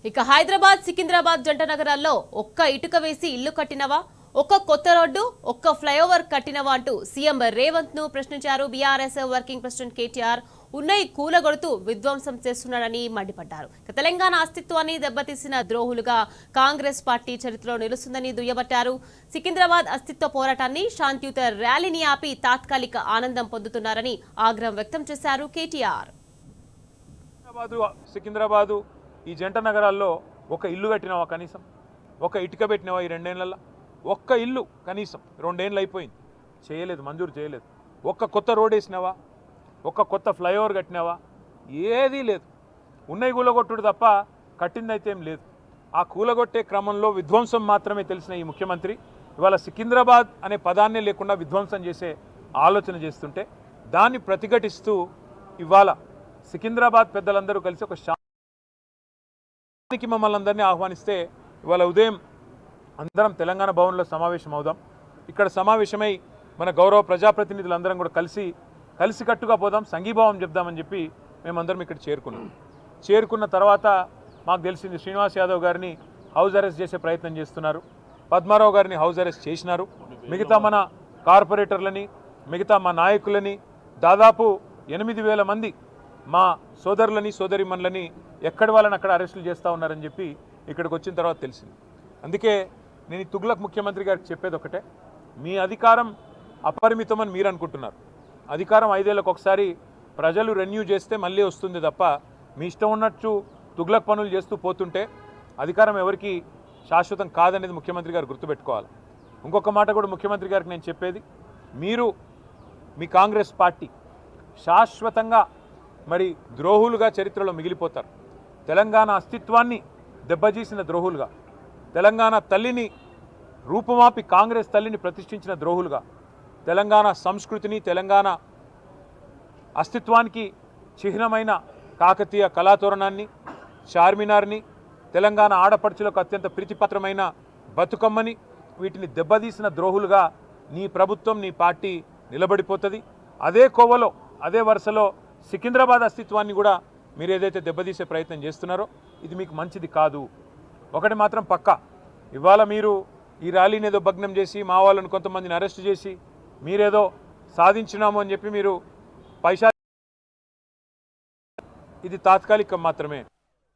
ఇక హైదరాబాద్ సికింద్రాబాద్ జంట నగరాల్లో ఒక్క ఇటుక వేసి ఇల్లు కట్టినవా, ఒక్క కొత్త రోడ్డు, ఒక్క ఫ్లైఓవర్ కట్టినవా అంటూ సీఎం రేవంత్ ను ప్రశ్నించారు బీఆర్ఎస్ వర్కింగ్ ప్రెసిడెంట్ కేటీఆర్. ఉన్నయి కూలగొడుతూ విధ్వంసం చేస్తున్నాడని మండిపడ్డారు. తెలంగాణ అస్తిత్వాన్ని దెబ్బతీసిన ద్రోహులుగా కాంగ్రెస్ పార్టీ చరిత్రలో నిలుస్తుందని దుయ్యబట్టారు. సికింద్రాబాద్ అస్తిత్వ పోరాటాన్ని శాంతియుత ర్యాలీని ఆపి తాత్కాలిక ఆనందం పొందుతున్నారని ఆగ్రహం వ్యక్తం చేశారు కేటీఆర్. సికింద్రాబాదు ఈ జంట నగరాల్లో ఒక ఇల్లు కట్టినావా, కనీసం ఒక ఇటుక పెట్టినావా? ఈ 2 ఏళ్లలో ఒక్క ఇల్లు కనీసం 2 ఏళ్ళు అయిపోయింది, చేయలేదు, మంజూరు చేయలేదు. ఒక్క కొత్త రోడ్ వేసినావా, ఒక్క కొత్త ఫ్లైఓవర్ కట్టినావా? ఏదీ లేదు. ఉన్నయి కూలగొట్టుడు తప్ప కట్టిందైతే ఏం లేదు. ఆ కూలగొట్టే క్రమంలో విధ్వంసం మాత్రమే తెలిసిన ఈ ముఖ్యమంత్రి ఇవాళ సికింద్రాబాద్ అనే పదాన్నే లేకుండా విధ్వంసం చేసే ఆలోచన చేస్తుంటే దాన్ని ప్రతిఘటిస్తూ ఇవాళ సికింద్రాబాద్ పెద్దలందరూ కలిసి ఒక శాంతికి మమ్మల్ని అందరినీ ఆహ్వానిస్తే ఇవాళ ఉదయం అందరం తెలంగాణ భవన్లో సమావేశం అవుదాం. ఇక్కడ సమావేశమై మన గౌరవ ప్రజాప్రతినిధులందరం కూడా కలిసికట్టుగా పోదాం, సంఘీభావం చెప్దామని చెప్పి మేమందరం ఇక్కడ చేరుకున్న తర్వాత మాకు తెలిసింది శ్రీనివాస్ యాదవ్ గారిని హౌస్ అరెస్ట్ చేసే ప్రయత్నం చేస్తున్నారు, పద్మారావు గారిని హౌస్ అరెస్ట్ చేసినారు, మిగతా మన కార్పొరేటర్లని, మిగతా మా నాయకులని, దాదాపు 8,000 మంది మా సోదరులని సోదరిమణులని ఎక్కడి వాళ్ళని అక్కడ అరెస్టులు చేస్తూ ఉన్నారని చెప్పి ఇక్కడికి వచ్చిన తర్వాత తెలిసింది. అందుకే నేను ఈ తుగ్లక్ ముఖ్యమంత్రి గారికి చెప్పేది ఒకటే, మీ అధికారం అపరిమితమని మీరు అనుకుంటున్నారు. అధికారం 5 ఏళ్లకు ఒకసారి ప్రజలు రెన్యూ చేస్తే మళ్ళీ వస్తుంది తప్ప మీ ఇష్టం ఉన్నట్టు తుగ్లక్ పనులు చేస్తూ పోతుంటే అధికారం ఎవరికి శాశ్వతం కాదనేది ముఖ్యమంత్రి గారు గుర్తుపెట్టుకోవాలి. ఇంకొక మాట కూడా ముఖ్యమంత్రి గారికి నేను చెప్పేది, మీరు మీ కాంగ్రెస్ పార్టీ శాశ్వతంగా మరి ద్రోహులుగా చరిత్రలో మిగిలిపోతారు. తెలంగాణ అస్తిత్వాన్ని దెబ్బతీసిన ద్రోహులుగా, తెలంగాణ తల్లిని రూపుమాపి కాంగ్రెస్ తల్లిని ప్రతిష్ఠించిన ద్రోహులుగా, తెలంగాణ సంస్కృతిని తెలంగాణ అస్తిత్వానికి చిహ్నమైన కాకతీయ కళాతోరణాన్ని, చార్మినార్ని, తెలంగాణ ఆడపడుచులకు అత్యంత ప్రీతిపాత్రమైన బతుకమ్మని, వీటిని దెబ్బతీసిన ద్రోహులుగా నీ ప్రభుత్వం, నీ పార్టీ నిలబడిపోతుంది. అదే కోవలో అదే వరుసలో సికింద్రాబాద్ అస్తిత్వాన్ని కూడా మీరు ఏదైతే దెబ్బతీసే ప్రయత్నం చేస్తున్నారో ఇది మీకు మంచిది కాదు. ఒకటి మాత్రం పక్కా, ఇవాళ మీరు ఈ ర్యాలీని ఏదో భగ్నం చేసి మా వాళ్ళని కొంతమందిని అరెస్ట్ చేసి మీరేదో సాధించినాము అని చెప్పి మీరు పైసా, ఇది తాత్కాలికం మాత్రమే.